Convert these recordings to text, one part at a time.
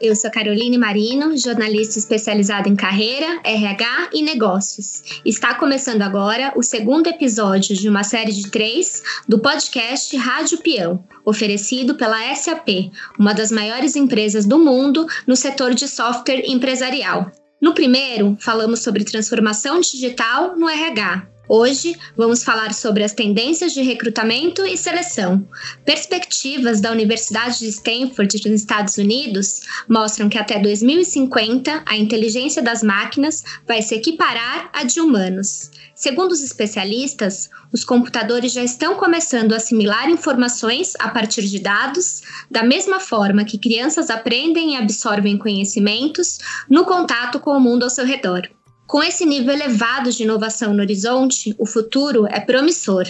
eu sou Caroline Marino, jornalista especializada em carreira, RH e negócios. Está começando agora o segundo episódio de uma série de 3 do podcast Rádio Peão, oferecido pela SAP, uma das maiores empresas do mundo no setor de software empresarial. No primeiro, falamos sobre transformação digital no RH. Hoje, vamos falar sobre as tendências de recrutamento e seleção. Perspectivas da Universidade de Stanford, nos Estados Unidos, mostram que até 2050, a inteligência das máquinas vai se equiparar à de humanos. Segundo os especialistas, os computadores já estão começando a assimilar informações a partir de dados, da mesma forma que crianças aprendem e absorvem conhecimentos no contato com o mundo ao seu redor. Com esse nível elevado de inovação no horizonte, o futuro é promissor.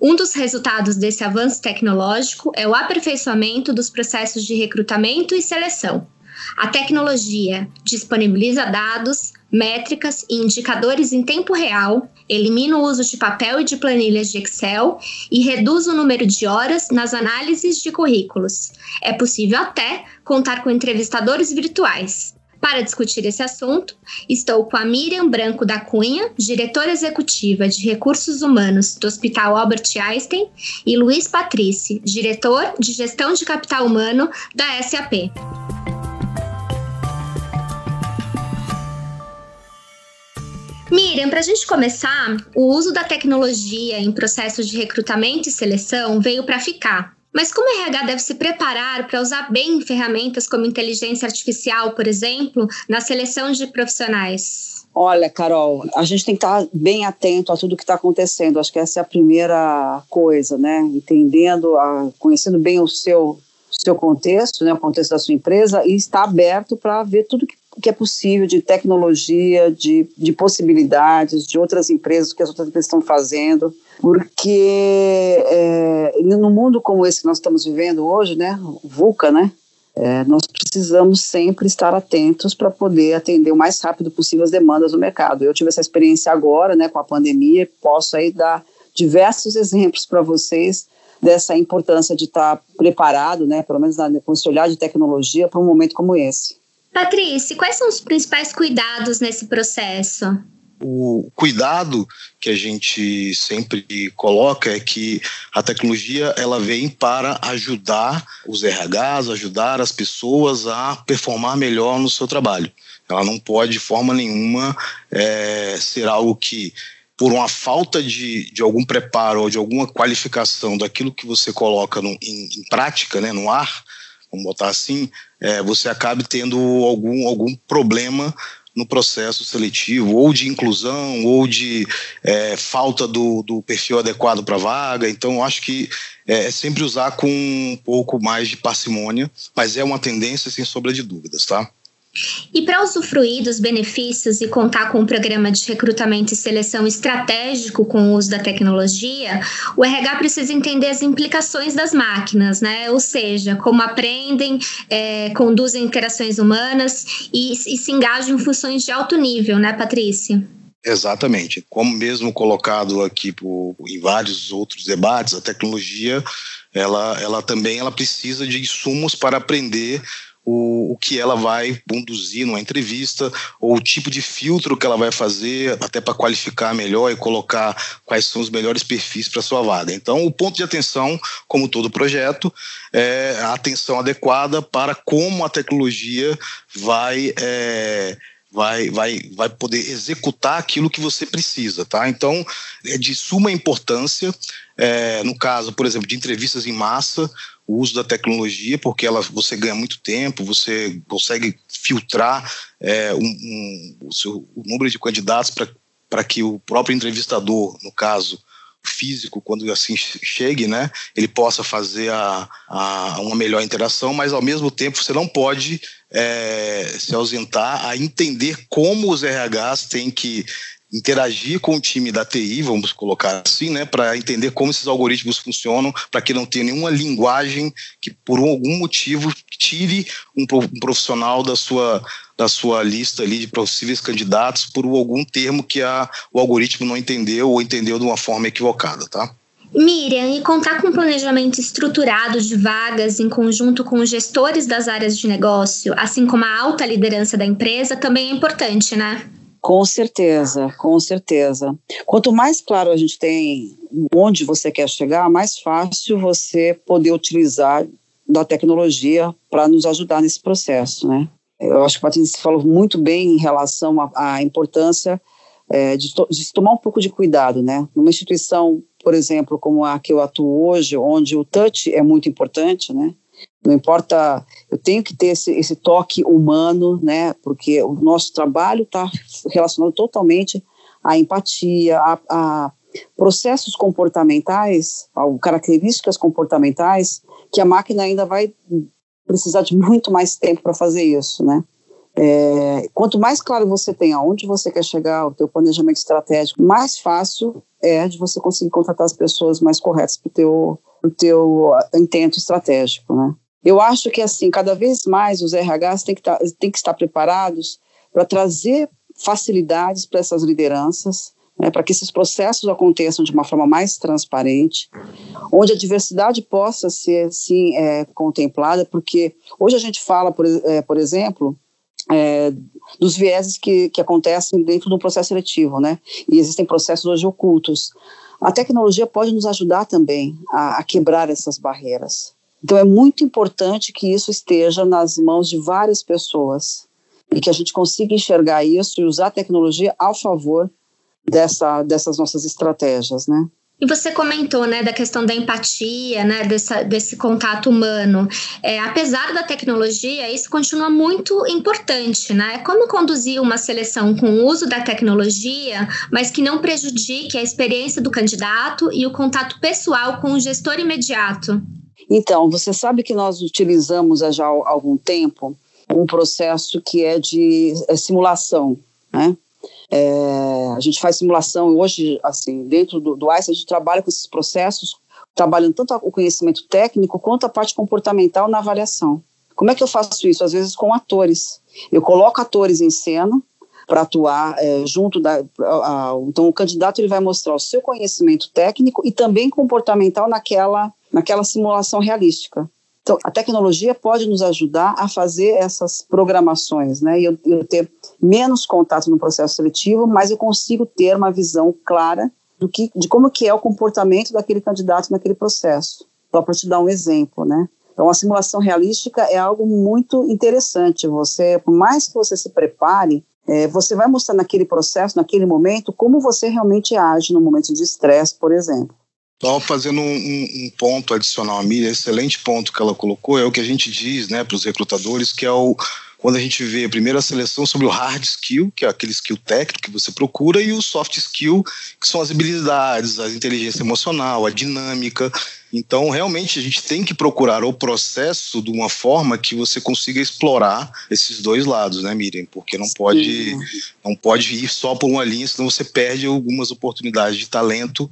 Um dos resultados desse avanço tecnológico é o aperfeiçoamento dos processos de recrutamento e seleção. A tecnologia disponibiliza dados, métricas e indicadores em tempo real, elimina o uso de papel e de planilhas de Excel e reduz o número de horas nas análises de currículos. É possível até contar com entrevistadores virtuais. Para discutir esse assunto, estou com a Miriam Branco da Cunha, diretora executiva de Recursos Humanos do Hospital Albert Einstein, e Luiz Patrici, diretor de Gestão de Capital Humano da SAP. Miriam, para a gente começar, o uso da tecnologia em processos de recrutamento e seleção veio para ficar. Mas como o RH deve se preparar para usar bem ferramentas como inteligência artificial, por exemplo, na seleção de profissionais? Olha, Carol, a gente tem que estar bem atento a tudo que está acontecendo. Acho que essa é a primeira coisa, né? Entendendo, conhecendo bem o seu contexto, né? O contexto da sua empresa, e estar aberto para ver tudo que é possível de tecnologia, de possibilidades, de outras empresas, o que as outras empresas estão fazendo, porque no mundo como esse que nós estamos vivendo hoje, né, o VUCA, né, nós precisamos sempre estar atentos para poder atender o mais rápido possível as demandas do mercado. Eu tive essa experiência agora, né, com a pandemia, e posso aí dar diversos exemplos para vocês dessa importância de estar preparado, né, pelo menos com esse olhar de tecnologia, para um momento como esse. Patrícia, quais são os principais cuidados nesse processo? O cuidado que a gente sempre coloca é que a tecnologia ela vem para ajudar os RHs, ajudar as pessoas a performar melhor no seu trabalho. Ela não pode, de forma nenhuma, ser algo que, por uma falta de algum preparo ou de alguma qualificação daquilo que você coloca em prática, né, no ar, vamos botar assim, você acabe tendo algum problema no processo seletivo, ou de inclusão, ou de falta do perfil adequado para a vaga. Então, eu acho que é sempre usar com um pouco mais de parcimônia, mas é uma tendência, sem sombra de dúvidas, tá? E para usufruir dos benefícios e contar com um programa de recrutamento e seleção estratégico com o uso da tecnologia, o RH precisa entender as implicações das máquinas, né? Ou seja, como aprendem, conduzem interações humanas e se engajam em funções de alto nível, né, Patrícia? Exatamente. Como mesmo colocado aqui em vários outros debates, a tecnologia ela também precisa de insumos para aprender o que ela vai conduzir numa entrevista, ou o tipo de filtro que ela vai fazer, até para qualificar melhor e colocar quais são os melhores perfis para a sua vaga. Então, o ponto de atenção, como todo projeto, é a atenção adequada para como a tecnologia vai poder executar aquilo que você precisa, tá? Então, é de suma importância, no caso, por exemplo, de entrevistas em massa, o uso da tecnologia, porque você ganha muito tempo, você consegue filtrar o número de candidatos para que o próprio entrevistador, no caso físico, quando assim chegue, né, ele possa fazer uma melhor interação, mas ao mesmo tempo você não pode se ausentar a entender como os RHs têm que interagir com o time da TI, vamos colocar assim, né, para entender como esses algoritmos funcionam, para que não tenha nenhuma linguagem que, por algum motivo, tire um profissional da sua lista ali de possíveis candidatos por algum termo que o algoritmo não entendeu ou entendeu de uma forma equivocada, tá? Miriam, e contar com um planejamento estruturado de vagas em conjunto com os gestores das áreas de negócio, assim como a alta liderança da empresa, também é importante, né? Com certeza, com certeza. Quanto mais claro a gente tem onde você quer chegar, mais fácil você poder utilizar da tecnologia para nos ajudar nesse processo, né? Eu acho que a Patrícia falou muito bem em relação à importância de se tomar um pouco de cuidado, né? Numa instituição, por exemplo, como a que eu atuo hoje, onde o touch é muito importante, né? Não importa, eu tenho que ter esse toque humano, né? Porque o nosso trabalho está relacionado totalmente à empatia, a processos comportamentais, a características comportamentais, que a máquina ainda vai precisar de muito mais tempo para fazer isso, né? Quanto mais claro você tem aonde você quer chegar, o teu planejamento estratégico, mais fácil é de você conseguir contratar as pessoas mais corretas para o teu intento estratégico, né? Eu acho que, assim, cada vez mais os RHs têm que estar preparados para trazer facilidades para essas lideranças, né, para que esses processos aconteçam de uma forma mais transparente, onde a diversidade possa ser, sim, contemplada, porque hoje a gente fala, por exemplo, dos vieses que acontecem dentro do processo seletivo, né? E existem processos hoje ocultos. A tecnologia pode nos ajudar também a quebrar essas barreiras. Então é muito importante que isso esteja nas mãos de várias pessoas e que a gente consiga enxergar isso e usar a tecnologia ao favor dessas nossas estratégias, né? E você comentou, né, da questão da empatia, né, desse contato humano. Apesar da tecnologia, isso continua muito importante, né? Como conduzir uma seleção com o uso da tecnologia, mas que não prejudique a experiência do candidato e o contato pessoal com o gestor imediato? Então, você sabe que nós utilizamos já há algum tempo um processo que é de simulação, né? A gente faz simulação hoje, assim, dentro do ICE, a gente trabalha com esses processos, trabalhando tanto o conhecimento técnico quanto a parte comportamental na avaliação. Como é que eu faço isso? Às vezes com atores. Eu coloco atores em cena para atuar junto então o candidato ele vai mostrar o seu conhecimento técnico e também comportamental naquela simulação realística. Então, a tecnologia pode nos ajudar a fazer essas programações, né? E eu ter menos contato no processo seletivo, mas eu consigo ter uma visão clara de como que é o comportamento daquele candidato naquele processo. Só para te dar um exemplo, né? Então, a simulação realística é algo muito interessante. Por mais que você se prepare, você vai mostrar naquele processo, naquele momento, como você realmente age no momento de estresse, por exemplo. Só fazendo um ponto adicional a Miriam, excelente ponto que ela colocou, é o que a gente diz, né, para os recrutadores, que é quando a gente vê a primeira seleção sobre o hard skill, que é aquele skill técnico que você procura, e o soft skill, que são as habilidades, a inteligência emocional, a dinâmica. Então, realmente, a gente tem que procurar o processo de uma forma que você consiga explorar esses dois lados, né, Miriam? Porque não pode ir só por uma linha, senão você perde algumas oportunidades de talento,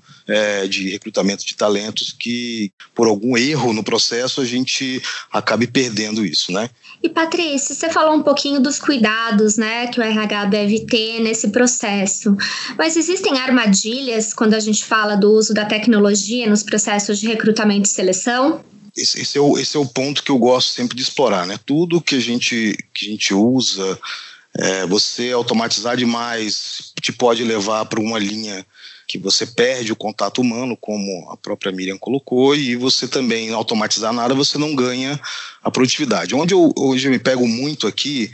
de recrutamento de talentos, que por algum erro no processo a gente acabe perdendo isso, né? E Patrícia, você falou um pouquinho dos cuidados, né, que o RH deve ter nesse processo, mas existem armadilhas quando a gente fala do uso da tecnologia nos processos de recrutamento e seleção? Esse é o ponto que eu gosto sempre de explorar, né? Tudo que a gente usa, você automatizar demais te pode levar para uma linha que você perde o contato humano, como a própria Miriam colocou, e você também automatizar nada, você não ganha a produtividade. Onde hoje eu me pego muito aqui,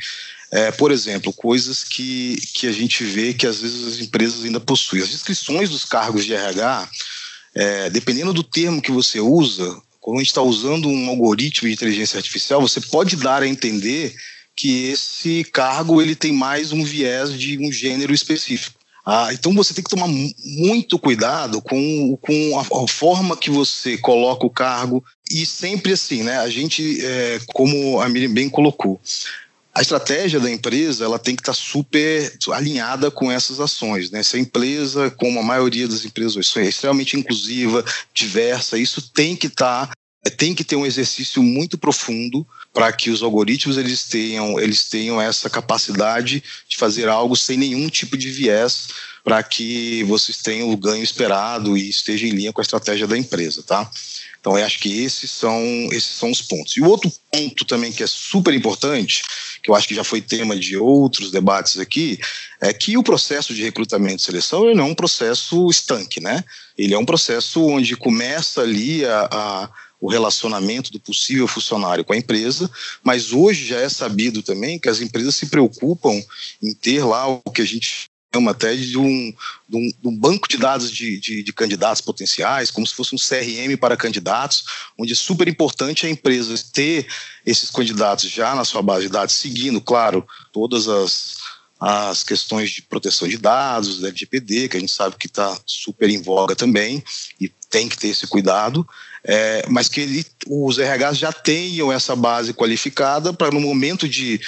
por exemplo, coisas que a gente vê que às vezes as empresas ainda possuem. As descrições dos cargos de RH, dependendo do termo que você usa, quando a gente está usando um algoritmo de inteligência artificial, você pode dar a entender que esse cargo ele tem mais um viés de um gênero específico. Então você tem que tomar muito cuidado com a forma que você coloca o cargo, e sempre assim, né? A gente, como a Miriam bem colocou, a estratégia da empresa ela tem que estar super alinhada com essas ações, né? Se a empresa, como a maioria das empresas hoje, é extremamente inclusiva, diversa, isso tem que ter um exercício muito profundo para que os algoritmos eles tenham essa capacidade de fazer algo sem nenhum tipo de viés para que vocês tenham o ganho esperado e esteja em linha com a estratégia da empresa, tá? Então, eu acho que esses são os pontos. E o outro ponto também que é super importante, que eu acho que já foi tema de outros debates aqui, é que o processo de recrutamento e seleção ele não é um processo estanque, né? Ele é um processo onde começa ali o relacionamento do possível funcionário com a empresa, mas hoje já é sabido também que as empresas se preocupam em ter lá o que a gente chama até de um banco de dados de candidatos potenciais, como se fosse um CRM para candidatos, onde é super importante a empresa ter esses candidatos já na sua base de dados, seguindo, claro, todas as questões de proteção de dados, da LGPD, que a gente sabe que está super em voga também, e tem que ter esse cuidado, mas que os RHs já tenham essa base qualificada para no momento de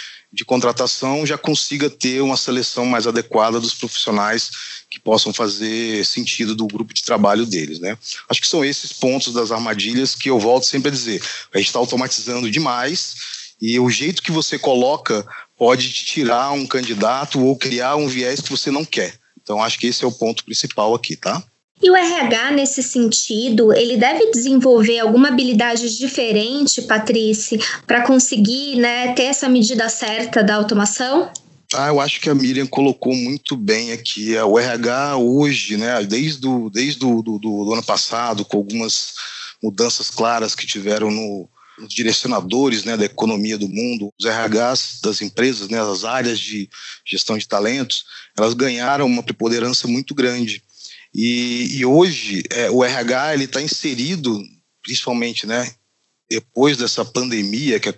contratação já consiga ter uma seleção mais adequada dos profissionais que possam fazer sentido do grupo de trabalho deles, né? Acho que são esses pontos das armadilhas que eu volto sempre a dizer. A gente está automatizando demais e o jeito que você coloca pode te tirar um candidato ou criar um viés que você não quer. Então, acho que esse é o ponto principal aqui, tá? E o RH, nesse sentido, ele deve desenvolver alguma habilidade diferente, Patrícia, para conseguir, né, ter essa medida certa da automação? Eu acho que a Miriam colocou muito bem aqui. O RH hoje, né, desde o ano passado, com algumas mudanças claras que tiveram nos direcionadores, né, da economia do mundo, os RHs das empresas, né, as áreas de gestão de talentos, elas ganharam uma preponderância muito grande. E hoje o RH está inserido, principalmente, né, depois dessa pandemia que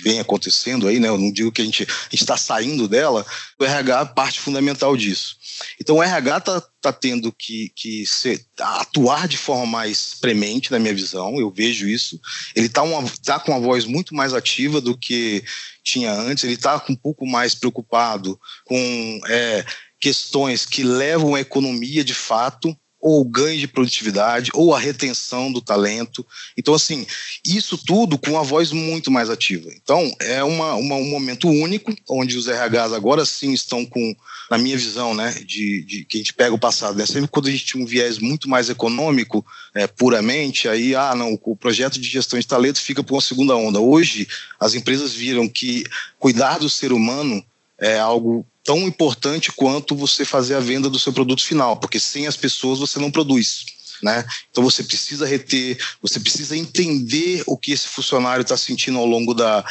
vem acontecendo aí, né, eu não digo que a gente está saindo dela, o RH é parte fundamental disso. Então o RH está tendo que atuar de forma mais premente, na minha visão, eu vejo isso. Ele está com uma voz muito mais ativa do que tinha antes, ele está um pouco mais preocupado com questões que levam a economia de fato, ou o ganho de produtividade, ou a retenção do talento. Então, assim, isso tudo com uma voz muito mais ativa. Então, é um momento único, onde os RHs agora sim estão com, na minha visão, né, de que a gente pega o passado, né, sempre quando a gente tinha um viés muito mais econômico, puramente, aí, o projeto de gestão de talento fica por uma segunda onda. Hoje, as empresas viram que cuidar do ser humano é algo tão importante quanto você fazer a venda do seu produto final, porque sem as pessoas você não produz, né? Então você precisa reter, você precisa entender o que esse funcionário está sentindo ao longo da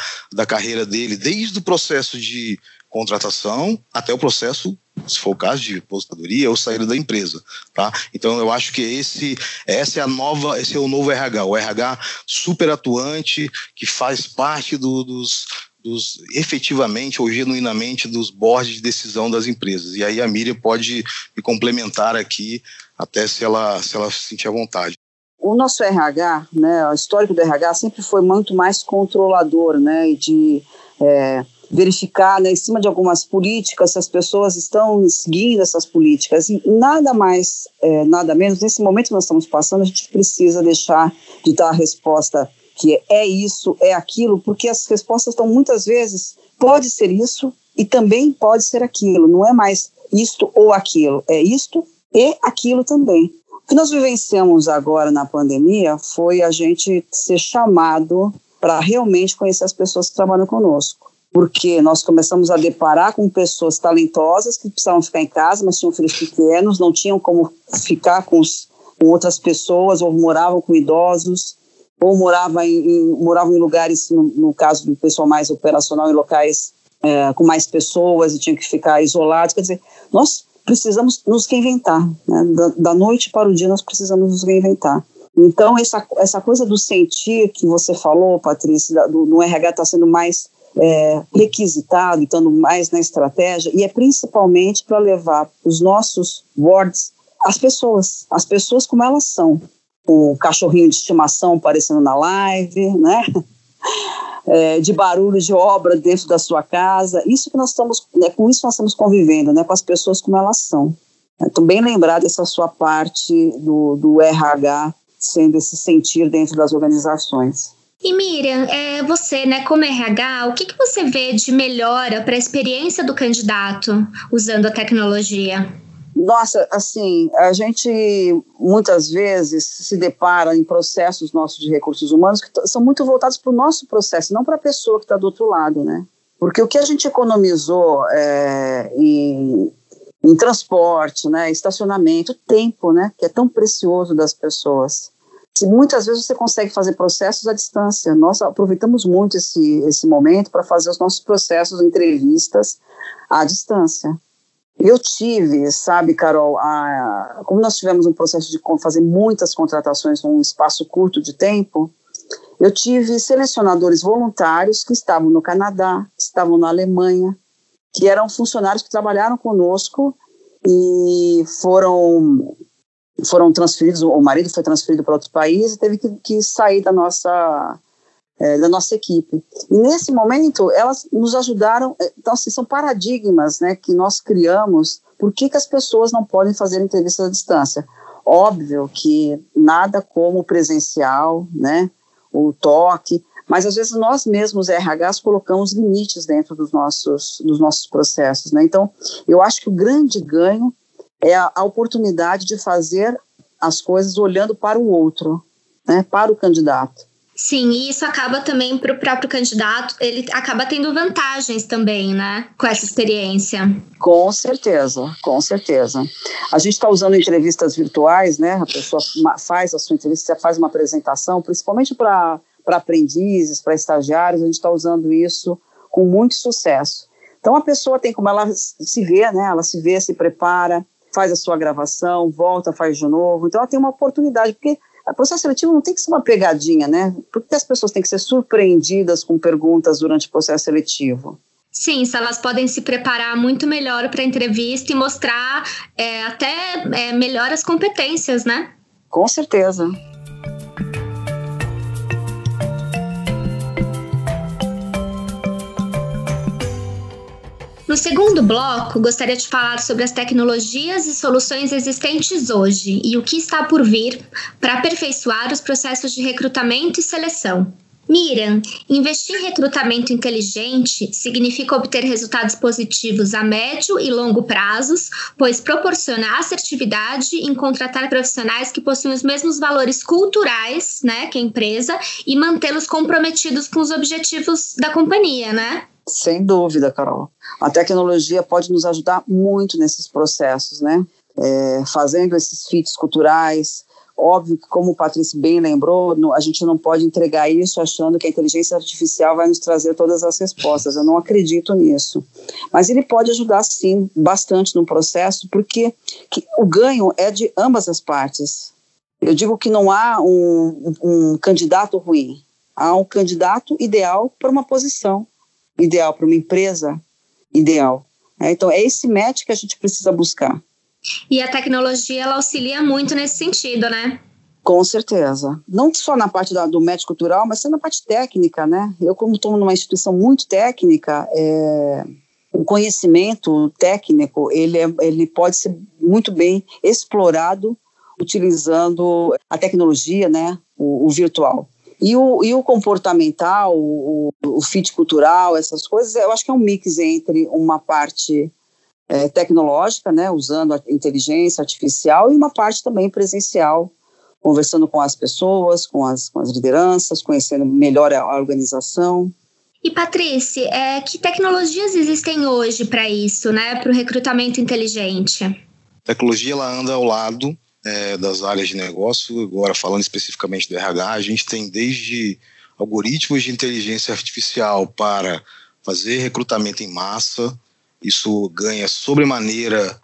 carreira dele, desde o processo de contratação até o processo, se for o caso, de aposentadoria ou saída da empresa, tá? Então eu acho que esse é o novo RH, o RH super atuante, que faz parte efetivamente ou genuinamente dos boards de decisão das empresas. E aí a Miriam pode me complementar aqui, até se ela sentir à vontade. O nosso RH, né, o histórico do RH sempre foi muito mais controlador, né, e de verificar, né, em cima de algumas políticas se as pessoas estão seguindo essas políticas. E nada mais, nada menos, nesse momento que nós estamos passando, a gente precisa deixar de dar a resposta que é isso, é aquilo, porque as respostas estão muitas vezes, pode ser isso e também pode ser aquilo, não é mais isto ou aquilo, é isto e aquilo também. O que nós vivenciamos agora na pandemia foi a gente ser chamado para realmente conhecer as pessoas que trabalham conosco, porque nós começamos a deparar com pessoas talentosas que precisavam ficar em casa, mas tinham filhos pequenos, não tinham como ficar com outras pessoas, ou moravam com idosos, ou moravam em lugares, no caso do pessoal mais operacional, em locais com mais pessoas e tinham que ficar isolados. Quer dizer, nós precisamos nos reinventar, né? Da noite para o dia nós precisamos nos reinventar. Então, essa coisa do sentir que você falou, Patrícia, do RH está sendo mais requisitado, estando mais na estratégia, e é principalmente para levar os nossos boards as pessoas como elas são. O cachorrinho de estimação aparecendo na live, né? De barulho de obra dentro da sua casa. Isso que nós estamos, com isso nós estamos convivendo, né? Com as pessoas como elas são. Estou bem lembrada dessa sua parte do RH sendo esse sentir dentro das organizações. E Miriam, você, né, como RH, o que você vê de melhora para a experiência do candidato usando a tecnologia? Nossa, assim, a gente muitas vezes se depara em processos nossos de recursos humanos que são muito voltados para o nosso processo, não para a pessoa que está do outro lado, né? Porque o que a gente economizou em transporte, né, estacionamento, tempo, né, que é tão precioso das pessoas. Muitas vezes você consegue fazer processos à distância. Nós aproveitamos muito esse momento para fazer os nossos processos, entrevistas à distância. Eu tive, sabe, Carol, como nós tivemos um processo de fazer muitas contratações num espaço curto de tempo, eu tive selecionadores voluntários que estavam no Canadá, que estavam na Alemanha, que eram funcionários que trabalharam conosco e foram transferidos, o marido foi transferido para outro país e teve que sair da nossa equipe. E nesse momento, elas nos ajudaram. Então, assim, são paradigmas, né, que nós criamos. Por que as pessoas não podem fazer entrevistas à distância? Óbvio que nada como o presencial, né, o toque, mas às vezes nós mesmos, RHs, colocamos limites dentro dos nossos processos, né? Então, eu acho que o grande ganho é a oportunidade de fazer as coisas olhando para o outro, né, para o candidato. Sim, e isso acaba também para o próprio candidato, ele acaba tendo vantagens também, né, com essa experiência. Com certeza, com certeza. A gente está usando entrevistas virtuais, né, a pessoa faz a sua entrevista, você faz uma apresentação, principalmente para aprendizes, para estagiários, a gente está usando isso com muito sucesso. Então a pessoa tem como ela se vê, né, ela se vê, se prepara, faz a sua gravação, volta, faz de novo, então ela tem uma oportunidade, porque o processo seletivo não tem que ser uma pegadinha, né? Porque as pessoas têm que ser surpreendidas com perguntas durante o processo seletivo. Sim, se elas podem se preparar muito melhor para a entrevista e mostrar até melhor as competências, né? Com certeza. No segundo bloco, gostaria de falar sobre as tecnologias e soluções existentes hoje e o que está por vir para aperfeiçoar os processos de recrutamento e seleção. Miriam, investir em recrutamento inteligente significa obter resultados positivos a médio e longo prazos, pois proporciona assertividade em contratar profissionais que possuem os mesmos valores culturais, né, que a empresa, e mantê-los comprometidos com os objetivos da companhia, né? Sem dúvida, Carol. A tecnologia pode nos ajudar muito nesses processos, né? Fazendo esses fits culturais. Óbvio que, como o Patrício bem lembrou, a gente não pode entregar isso achando que a inteligência artificial vai nos trazer todas as respostas. Eu não acredito nisso. Mas ele pode ajudar, sim, bastante no processo, porque o ganho é de ambas as partes. Eu digo que não há um candidato ruim. Há um candidato ideal para uma posição, ideal para uma empresa, ideal. Então, é esse match que a gente precisa buscar. E a tecnologia, ela auxilia muito nesse sentido, né? Com certeza. Não só na parte do match cultural, mas na parte técnica, né? Eu, como estou numa instituição muito técnica, o conhecimento técnico, ele pode ser muito bem explorado utilizando a tecnologia, né? O virtual. E o comportamental, o fit cultural, essas coisas, eu acho que é um mix entre uma parte tecnológica, né, usando a inteligência artificial, e uma parte também presencial, conversando com as pessoas, com as lideranças, conhecendo melhor a organização. E, Patrícia, que tecnologias existem hoje para isso, né, para o recrutamento inteligente? A tecnologia, ela anda ao lado das áreas de negócio. Agora, falando especificamente do RH, a gente tem desde algoritmos de inteligência artificial para fazer recrutamento em massa. Isso ganha sobremaneira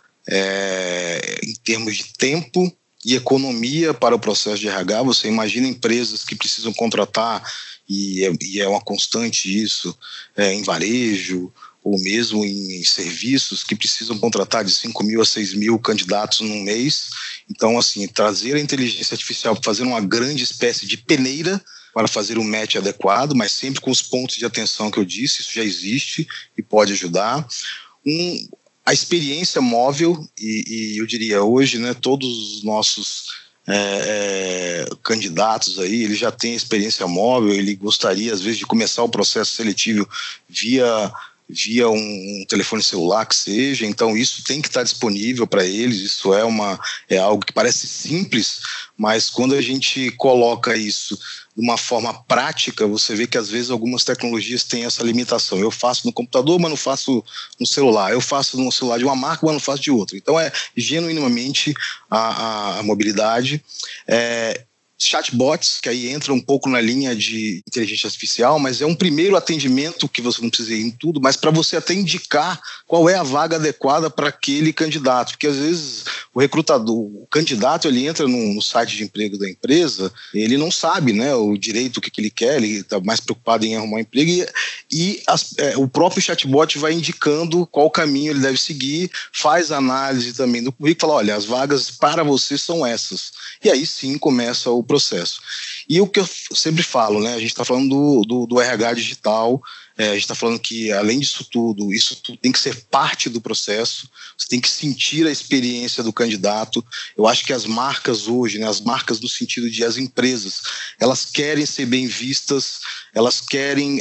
em termos de tempo e economia para o processo de RH. Você imagina empresas que precisam contratar, e é uma constante isso, em varejo, ou mesmo em serviços, que precisam contratar de 5 mil a 6 mil candidatos num mês. Então, assim, trazer a inteligência artificial para fazer uma grande espécie de peneira para fazer um match adequado, mas sempre com os pontos de atenção que eu disse, isso já existe e pode ajudar. A experiência móvel, e eu diria hoje, né, todos os nossos candidatos aí, ele já tem experiência móvel, ele gostaria às vezes de começar o processo seletivo via via um telefone celular que seja. Então isso tem que estar disponível para eles. Isso é algo que parece simples, mas quando a gente coloca isso de uma forma prática, você vê que às vezes algumas tecnologias têm essa limitação. Eu faço no computador, mas não faço no celular. Eu faço no celular de uma marca, mas não faço de outra. Então é genuinamente a mobilidade. Chatbots, que aí entra um pouco na linha de inteligência artificial, mas é um primeiro atendimento que você não precisa ir em tudo, mas para você até indicar qual é a vaga adequada para aquele candidato, porque às vezes o recrutador, o candidato, ele entra no site de emprego da empresa, ele não sabe, né, o direito, o que ele quer, ele está mais preocupado em arrumar um emprego, o próprio chatbot vai indicando qual caminho ele deve seguir, faz análise também do currículo, fala, olha, as vagas para você são essas, e aí sim começa o processo. E o que eu sempre falo, né, a gente está falando do RH digital, a gente está falando que, além disso tudo, isso tudo tem que ser parte do processo, você tem que sentir a experiência do candidato. Eu acho que as marcas hoje, né, as marcas no sentido de as empresas, elas querem ser bem vistas, elas querem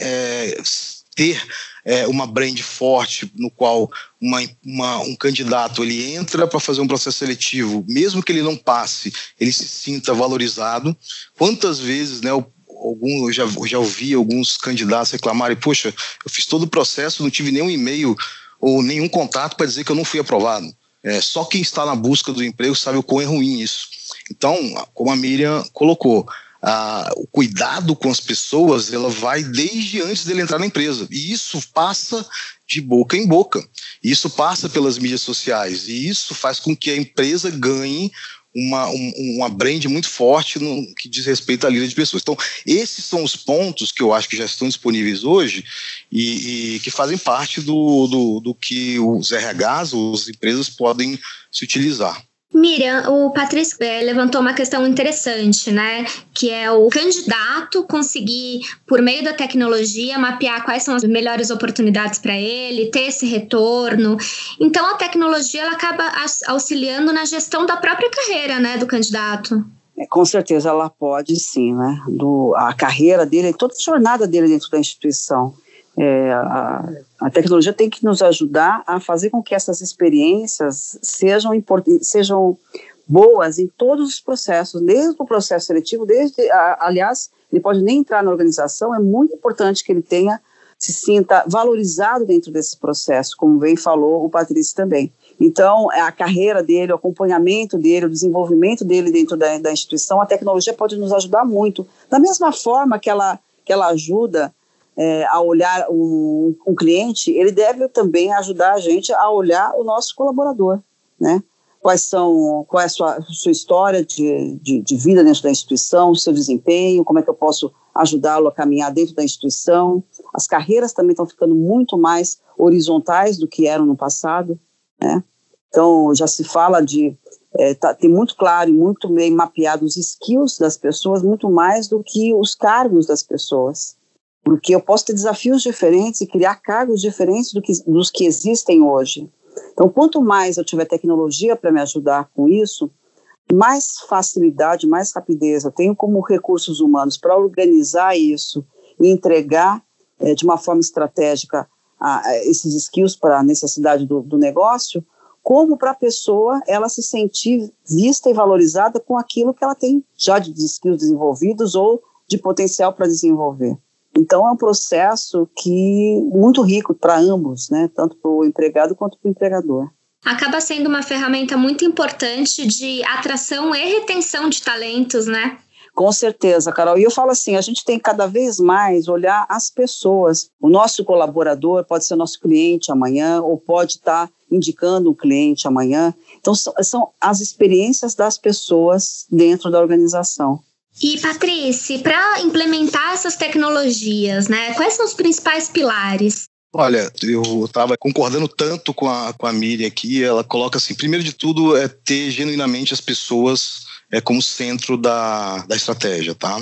ter uma brand forte no qual um candidato ele entra para fazer um processo seletivo, mesmo que ele não passe, ele se sinta valorizado. Quantas vezes, né, eu já ouvi alguns candidatos reclamarem, poxa, eu fiz todo o processo, não tive nenhum e-mail ou nenhum contato para dizer que eu não fui aprovado. Só quem está na busca do emprego sabe o quão é ruim isso. Então, como a Miriam colocou, o cuidado com as pessoas, ela vai desde antes dele entrar na empresa, e isso passa de boca em boca, isso passa pelas mídias sociais, e isso faz com que a empresa ganhe uma brand muito forte no que diz respeito à lista de pessoas. Então, esses são os pontos que eu acho que já estão disponíveis hoje e que fazem parte do que os RHs, as empresas podem se utilizar. Miriam, o Patrício levantou uma questão interessante, né? Que é o candidato conseguir, por meio da tecnologia, mapear quais são as melhores oportunidades para ele, ter esse retorno. Então, a tecnologia ela acaba auxiliando na gestão da própria carreira, né, do candidato. Com certeza ela pode sim, né? A carreira dele, toda a jornada dele dentro da instituição. A tecnologia tem que nos ajudar a fazer com que essas experiências sejam boas em todos os processos, desde o processo seletivo, aliás, ele pode nem entrar na organização, é muito importante que ele se sinta valorizado dentro desse processo, como bem falou o Patrício também. Então, a carreira dele, o acompanhamento dele, o desenvolvimento dele dentro da instituição, a tecnologia pode nos ajudar muito, da mesma forma que ela ajuda a olhar um cliente, ele deve também ajudar a gente a olhar o nosso colaborador, né? Qual é a sua história de vida dentro da instituição, o seu desempenho, como é que eu posso ajudá-lo a caminhar dentro da instituição. As carreiras também estão ficando muito mais horizontais do que eram no passado, né? Então, já se fala tem muito claro e muito bem mapeado os skills das pessoas, muito mais do que os cargos das pessoas. Porque eu posso ter desafios diferentes e criar cargos diferentes dos que existem hoje. Então, quanto mais eu tiver tecnologia para me ajudar com isso, mais facilidade, mais rapidez eu tenho como recursos humanos para organizar isso e entregar de uma forma estratégica esses skills para a necessidade do negócio, como para a pessoa ela se sentir vista e valorizada com aquilo que ela tem já de skills desenvolvidos ou de potencial para desenvolver. Então, é um processo muito rico para ambos, né? Tanto para o empregado quanto para o empregador. Acaba sendo uma ferramenta muito importante de atração e retenção de talentos, né? Com certeza, Carol. E eu falo assim, a gente tem cada vez mais olhar as pessoas. O nosso colaborador pode ser nosso cliente amanhã ou pode estar indicando um cliente amanhã. Então, são as experiências das pessoas dentro da organização. E, Patrícia, para implementar essas tecnologias, né, quais são os principais pilares? Olha, eu estava concordando tanto com a Miriam aqui, ela coloca assim, primeiro de tudo é ter genuinamente as pessoas como centro da estratégia, tá?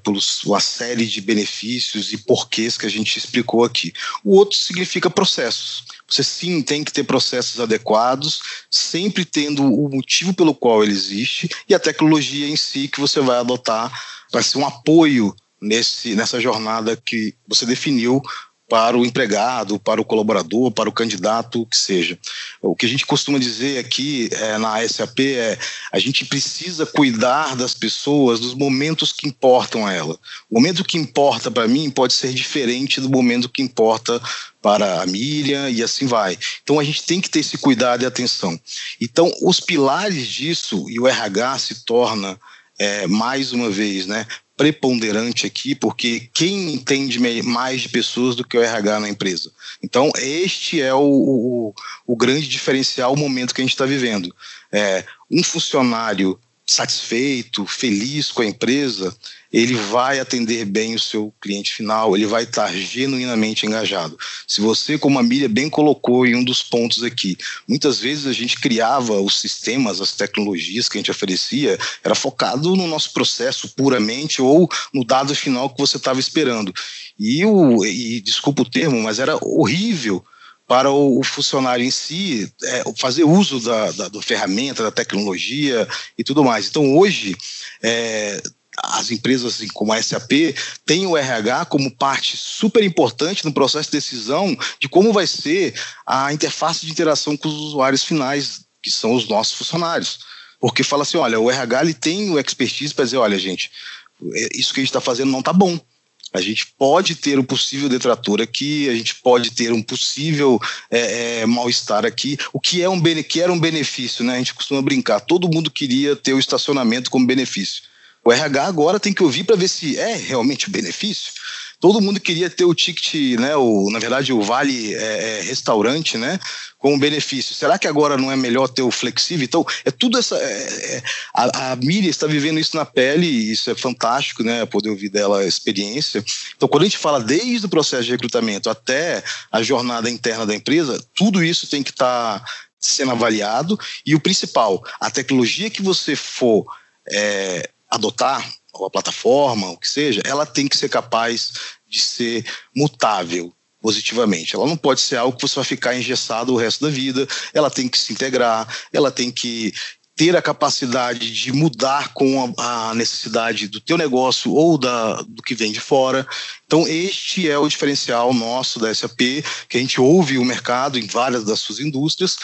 Por uma série de benefícios e porquês que a gente explicou aqui. O outro significa processos. Você sim tem que ter processos adequados, sempre tendo o motivo pelo qual ele existe e a tecnologia em si que você vai adotar para ser um apoio nessa jornada que você definiu para o empregado, para o colaborador, para o candidato, o que seja. O que a gente costuma dizer aqui na SAP a gente precisa cuidar das pessoas nos momentos que importam a ela. O momento que importa para mim pode ser diferente do momento que importa para a Miriam e assim vai. Então a gente tem que ter esse cuidado e atenção. Então os pilares disso, e o RH se torna mais uma vez, né, preponderante aqui, porque quem entende mais de pessoas do que o RH na empresa? Então, este é o grande diferencial, o momento que a gente está vivendo. Um funcionário satisfeito, feliz com a empresa, ele vai atender bem o seu cliente final, ele vai estar genuinamente engajado. Se você, como a Miriam bem colocou em um dos pontos aqui, muitas vezes a gente criava os sistemas, as tecnologias que a gente oferecia, era focado no nosso processo puramente ou no dado final que você estava esperando. E desculpa o termo, mas era horrível para o funcionário em si fazer uso da ferramenta, da tecnologia e tudo mais. Então, hoje, as empresas assim, como a SAP têm o RH como parte super importante no processo de decisão de como vai ser a interface de interação com os usuários finais, que são os nossos funcionários. Porque fala assim, olha, o RH ele tem o expertise para dizer, olha, gente, isso que a gente está fazendo não está bom. A gente pode ter um possível detrator aqui, a gente pode ter um possível mal-estar aqui, o que era um benefício, né? A gente costuma brincar, todo mundo queria ter o estacionamento como benefício. O RH agora tem que ouvir para ver se é realmente um benefício. Todo mundo queria ter o ticket, né, na verdade o vale restaurante, né, como benefício. Será que agora não é melhor ter o flexível? Então, tudo essa... a Miriam está vivendo isso na pele, e isso é fantástico, né, poder ouvir dela a experiência. Então, quando a gente fala desde o processo de recrutamento até a jornada interna da empresa, tudo isso tem que estar sendo avaliado. E o principal, a tecnologia que você for adotar, ou a plataforma, o que seja, ela tem que ser capaz de ser mutável positivamente. Ela não pode ser algo que você vai ficar engessado o resto da vida, ela tem que se integrar, ela tem que ter a capacidade de mudar com a necessidade do teu negócio ou do que vem de fora. Então, este é o diferencial nosso da SAP, que a gente ouve o mercado em várias das suas indústrias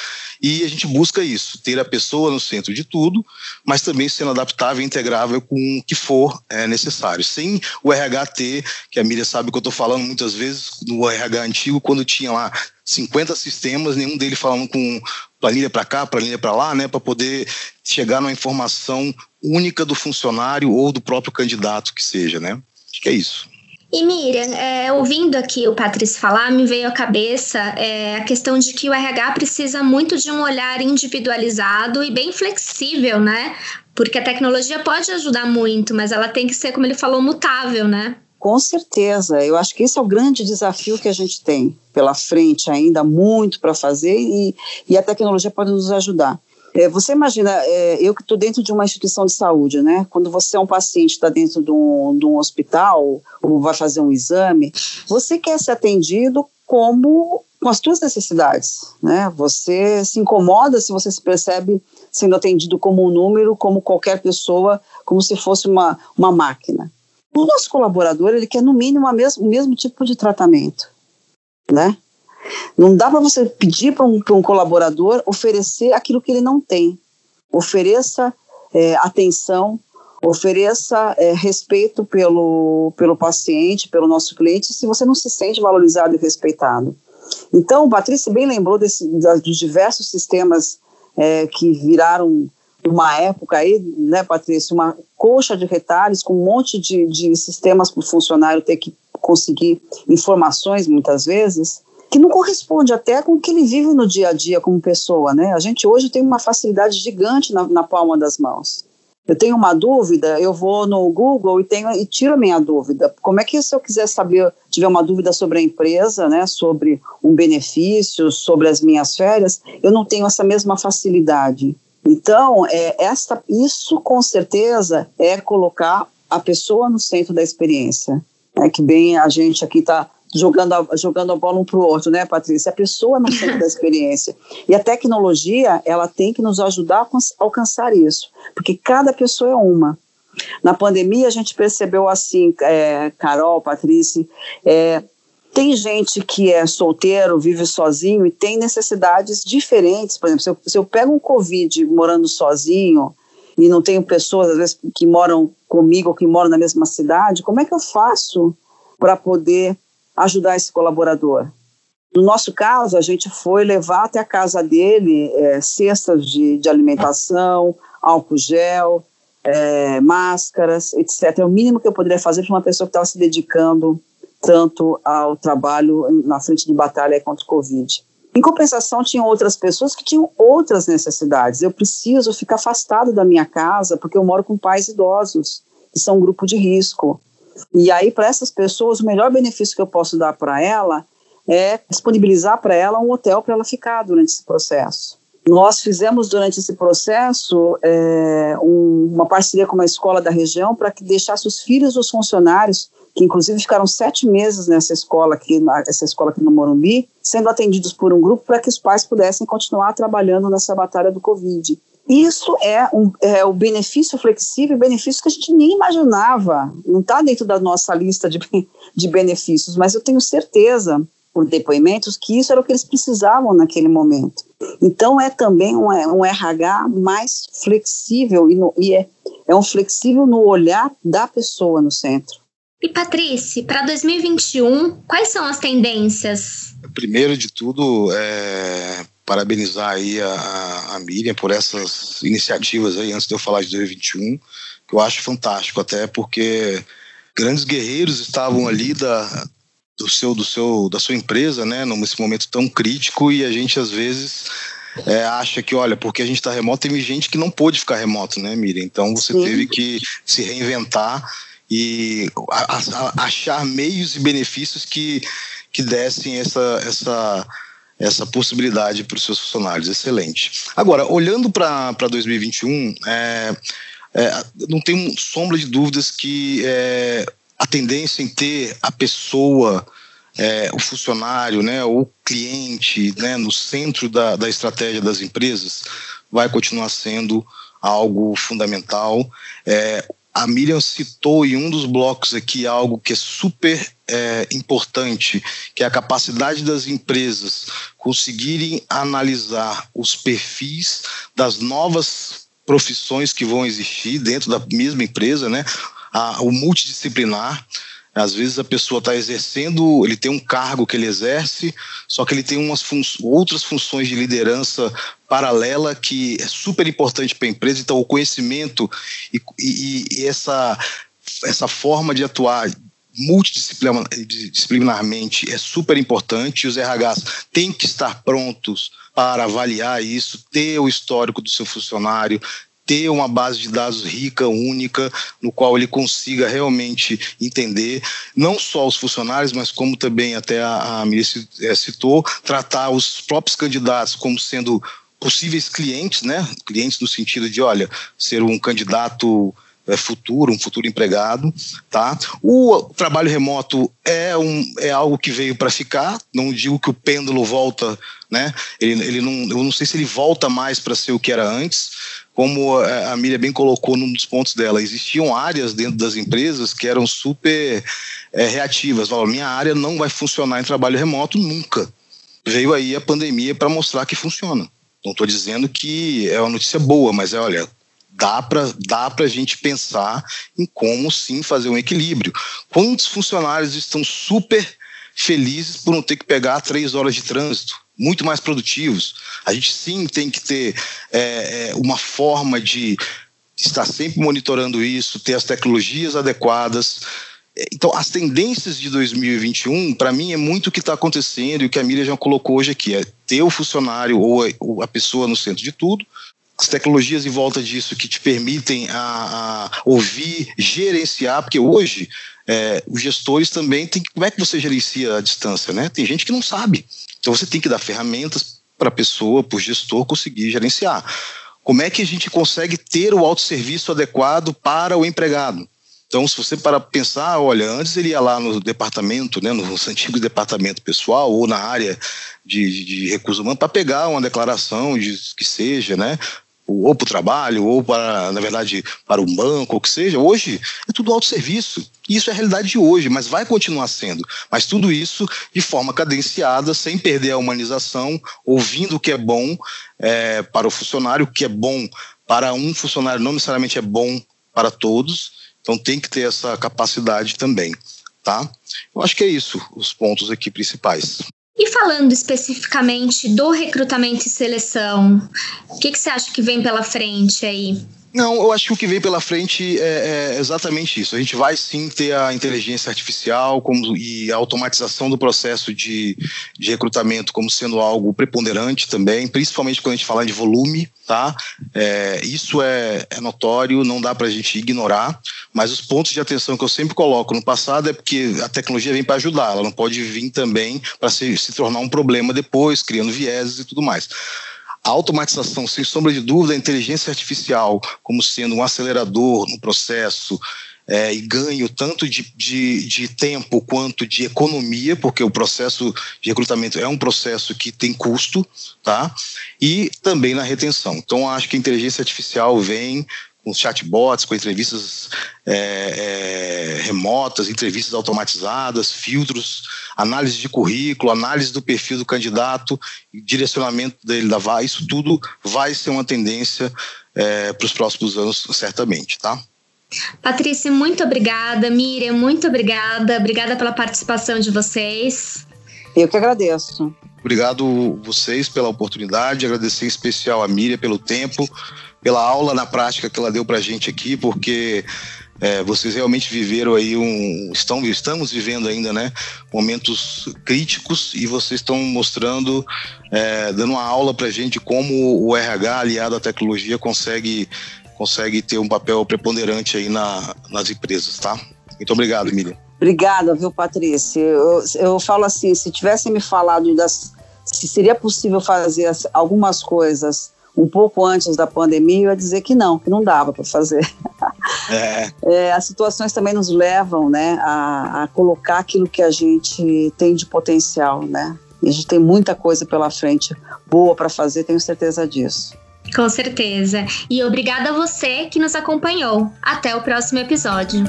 e a gente busca isso, ter a pessoa no centro de tudo, mas também sendo adaptável e integrável com o que for necessário. Sem o RH ter, que a Miriam sabe que eu estou falando muitas vezes, no RH antigo, quando tinha lá 50 sistemas, nenhum deles falando com planilha para cá, planilha para lá, né, para poder chegar numa informação única do funcionário ou do próprio candidato que seja, né? Acho que é isso. E Miriam, ouvindo aqui o Patrício falar, me veio à cabeça a questão de que o RH precisa muito de um olhar individualizado e bem flexível, né? Porque a tecnologia pode ajudar muito, mas ela tem que ser, como ele falou, mutável, né? Com certeza, eu acho que esse é o grande desafio que a gente tem pela frente ainda, muito para fazer e a tecnologia pode nos ajudar. Você imagina, eu que estou dentro de uma instituição de saúde, né? Quando você é um paciente, está dentro de um hospital ou vai fazer um exame, você quer ser atendido com as suas necessidades, né? Você se incomoda se você se percebe sendo atendido como um número, como qualquer pessoa, como se fosse uma máquina. O nosso colaborador, ele quer no mínimo o mesmo tipo de tratamento, né? Não dá para você pedir para um colaborador oferecer aquilo que ele não tem. Ofereça atenção, ofereça respeito pelo paciente, pelo nosso cliente, se você não se sente valorizado e respeitado. Então, o Patrício bem lembrou dos diversos sistemas que viraram uma época aí, né, Patrícia, uma coxa de retalhos com um monte de sistemas para o funcionário ter que conseguir informações, muitas vezes, que não corresponde até com o que ele vive no dia a dia como pessoa, né? A gente hoje tem uma facilidade gigante na palma das mãos. Eu tenho uma dúvida, eu vou no Google e tiro a minha dúvida. Como é que, se eu quiser saber, tiver uma dúvida sobre a empresa, né, sobre um benefício, sobre as minhas férias, eu não tenho essa mesma facilidade. Então, isso com certeza é colocar a pessoa no centro da experiência. Que bem a gente aqui está jogando a bola um para o outro, né, Patrícia? A pessoa no centro da experiência. E a tecnologia, ela tem que nos ajudar a alcançar isso, porque cada pessoa é uma. Na pandemia, a gente percebeu assim, Carol, Patrícia, Tem gente que é solteiro, vive sozinho e tem necessidades diferentes. Por exemplo, se eu pego um Covid morando sozinho e não tenho pessoas, às vezes, que moram comigo ou que moram na mesma cidade, como é que eu faço para poder ajudar esse colaborador? No nosso caso, a gente foi levar até a casa dele cestas de alimentação, álcool gel, máscaras, etc. É o mínimo que eu poderia fazer para uma pessoa que estava se dedicando tanto ao trabalho na frente de batalha contra o Covid. Em compensação, tinham outras pessoas que tinham outras necessidades. Eu preciso ficar afastado da minha casa porque eu moro com pais idosos, que são um grupo de risco. E aí, para essas pessoas, o melhor benefício que eu posso dar para ela é disponibilizar para ela um hotel para ela ficar durante esse processo. Nós fizemos durante esse processo uma parceria com uma escola da região para que deixasse os filhos dos funcionários, que inclusive ficaram 7 meses nessa escola aqui no Morumbi, sendo atendidos por um grupo para que os pais pudessem continuar trabalhando nessa batalha do Covid. Isso é o benefício flexível, benefício que a gente nem imaginava, não está dentro da nossa lista de benefícios, mas eu tenho certeza, por depoimentos, que isso era o que eles precisavam naquele momento. Então é também um RH mais flexível e é um flexível no olhar da pessoa no centro. E Patrícia, para 2021, quais são as tendências? Primeiro de tudo, parabenizar aí a Miriam por essas iniciativas aí, antes de eu falar de 2021, que eu acho fantástico, até porque grandes guerreiros estavam ali da sua empresa, né, nesse momento tão crítico, e a gente às vezes acha que, olha, porque a gente está remoto, teve gente que não pôde ficar remoto, né, Miriam? Então você teve que se reinventar e achar meios e benefícios que dessem essa possibilidade para os seus funcionários. Excelente. Agora, olhando para 2021, não tem sombra de dúvidas que a tendência em ter a pessoa, o funcionário, né, o cliente, né, no centro da estratégia das empresas vai continuar sendo algo fundamental. A Miriam citou em um dos blocos aqui algo que é super importante, que é a capacidade das empresas conseguirem analisar os perfis das novas profissões que vão existir dentro da mesma empresa, né? O multidisciplinar. Às vezes a pessoa está exercendo, ele tem um cargo que ele exerce, só que ele tem outras funções de liderança paralela que é super importante para a empresa. Então o conhecimento e essa forma de atuar multidisciplinarmente é super importante, e os RHs têm que estar prontos para avaliar isso, ter o histórico do seu funcionário, ter uma base de dados rica, única, no qual ele consiga realmente entender, não só os funcionários, mas como também até a Miriam citou, tratar os próprios candidatos como sendo possíveis clientes, né? Clientes no sentido de, olha, ser um candidato futuro, um futuro empregado, tá? O trabalho remoto é algo que veio para ficar. Não digo que o pêndulo volta, né? Eu não sei se ele volta mais para ser o que era antes. Como a Miriam bem colocou num dos pontos dela, existiam áreas dentro das empresas que eram super reativas. Falaram, minha área não vai funcionar em trabalho remoto nunca. Veio aí a pandemia para mostrar que funciona. Não estou dizendo que é uma notícia boa, mas olha, dá para a gente pensar em como sim fazer um equilíbrio. Quantos funcionários estão super felizes por não ter que pegar 3 horas de trânsito? Muito mais produtivos. A gente sim tem que ter uma forma de estar sempre monitorando isso, ter as tecnologias adequadas. Então, as tendências de 2021, para mim, é muito o que está acontecendo e o que a Miriam já colocou hoje aqui, é ter o funcionário ou a pessoa no centro de tudo, as tecnologias em volta disso que te permitem a ouvir, gerenciar, porque hoje os gestores também têm que... Como é que você gerencia a distância, né? Tem gente que não sabe. Então você tem que dar ferramentas para a pessoa, para o gestor conseguir gerenciar. Como é que a gente consegue ter o autosserviço adequado para o empregado? Então, se você para pensar, olha, antes ele ia lá no departamento, né, no antigo departamento pessoal ou na área de recursos humanos para pegar uma declaração que seja, né? ou para o trabalho, ou para, na verdade, para um banco, ou o que seja, hoje é tudo autosserviço. Isso é a realidade de hoje, mas vai continuar sendo. Mas tudo isso de forma cadenciada, sem perder a humanização, ouvindo o que é bom para o funcionário, o que é bom para um funcionário não necessariamente é bom para todos, então tem que ter essa capacidade também, tá? Eu acho que é isso, os pontos aqui principais. E falando especificamente do recrutamento e seleção, o que você acha que vem pela frente aí? Não, eu acho que o que vem pela frente é exatamente isso. A gente vai sim ter a inteligência artificial e a automatização do processo de recrutamento como sendo algo preponderante também, principalmente quando a gente fala de volume, tá? Isso é notório, não dá para a gente ignorar, mas os pontos de atenção que eu sempre coloco no passado é porque a tecnologia vem para ajudar, ela não pode vir também para se tornar um problema depois, criando vieses e tudo mais. A automatização, sem sombra de dúvida, a inteligência artificial como sendo um acelerador no processo e ganho tanto de tempo quanto de economia, porque o processo de recrutamento é um processo que tem custo, tá? E também na retenção. Então, acho que a inteligência artificial vem com chatbots, com entrevistas remotas, entrevistas automatizadas, filtros, análise de currículo, análise do perfil do candidato, direcionamento dele da vaga, isso tudo vai ser uma tendência para os próximos anos, certamente, tá? Patrícia, muito obrigada. Miriam, muito obrigada. Obrigada pela participação de vocês. Eu que agradeço. Obrigado vocês pela oportunidade, agradecer em especial a Miriam pelo tempo, pela aula na prática que ela deu para a gente aqui, porque vocês realmente viveram aí estamos vivendo ainda, né, momentos críticos, e vocês estão mostrando, dando uma aula para a gente como o RH aliado à tecnologia consegue ter um papel preponderante aí nas empresas, tá? Muito obrigado, Miriam. Obrigada, viu, Patrícia? Eu falo assim, se tivessem me falado se seria possível fazer algumas coisas um pouco antes da pandemia, eu ia dizer que não dava para fazer. As situações também nos levam, né, a colocar aquilo que a gente tem de potencial, né? E a gente tem muita coisa pela frente boa para fazer, tenho certeza disso. Com certeza. E obrigada a você que nos acompanhou. Até o próximo episódio.